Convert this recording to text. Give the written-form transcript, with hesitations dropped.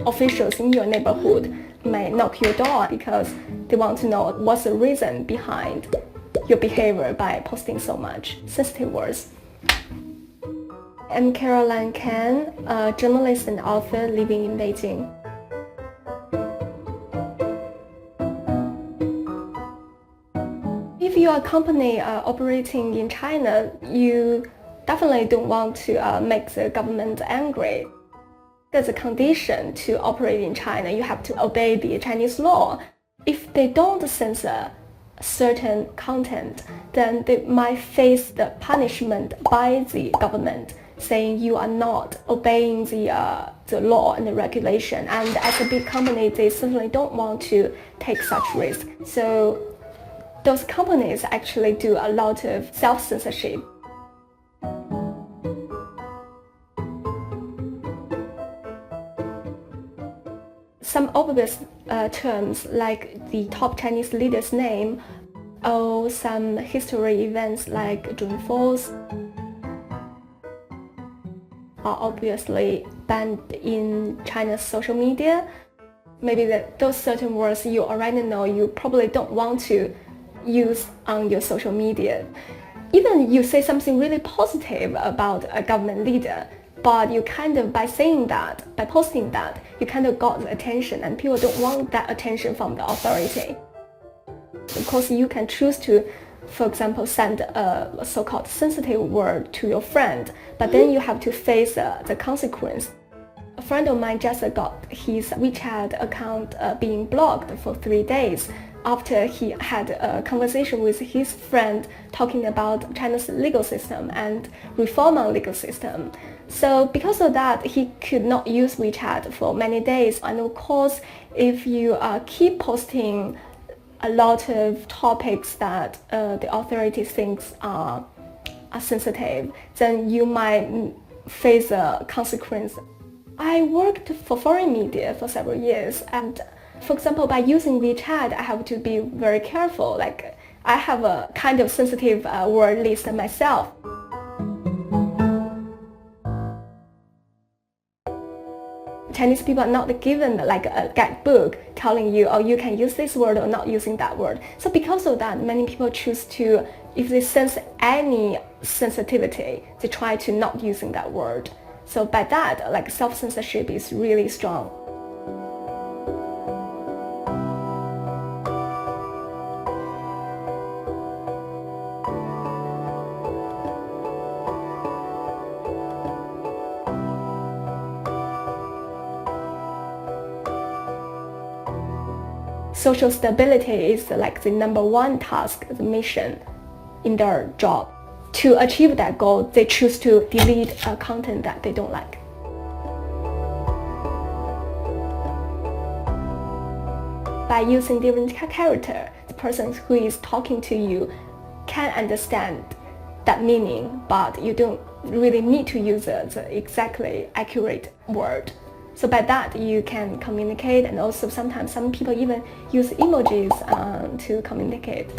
officials in your neighborhood may knock your door because they want to know what's the reason behind your behavior by posting so much sensitive words. I'm Caroline Kan, a journalist and author living in Beijing. If you are a company operating in China, you definitely don't want to make the government angry. There's a condition to operate in China. You have to obey the Chinese law. If they don't censor certain content, then they might face the punishment by the government, saying you are not obeying the law and the regulation. And as a big company, they certainly don't want to take such risk. So those companies actually do a lot of self-censorship. Some obvious terms like the top Chinese leader's name or some history events like June 4th are obviously banned in China's social media. Maybe those certain words you already know you probably don't want to use on your social media. Even you say something really positive about a government leader, but you kind of, by saying that, by posting that, you kind of got the attention, and people don't want that attention from the authority. Of course, you can choose to, for example, send a so-called sensitive word to your friend, but then you have to face the consequence. A friend of mine just got his WeChat account being blocked for 3 days after he had a conversation with his friend talking about China's legal system and reform on legal system. So because of that, he could not use WeChat for many days. And of course, if you keep posting a lot of topics that the authority thinks are sensitive, then you might face a consequence. I worked for foreign media for several years, and for example, by using WeChat, I have to be very careful. Like, I have a kind of sensitive word list myself. Chinese people are not given like a guidebook telling you, oh, you can use this word or not using that word. So because of that, many people choose to, if they sense any sensitivity, they try to not using that word. So by that, like, self-censorship is really strong. Social stability is like the number one task, the mission in their job. To achieve that goal, they choose to delete content that they don't like. By using different character, the person who is talking to you can understand that meaning, but you don't really need to use the exactly accurate word. So by that, you can communicate, and also sometimes some people even use emojis to communicate.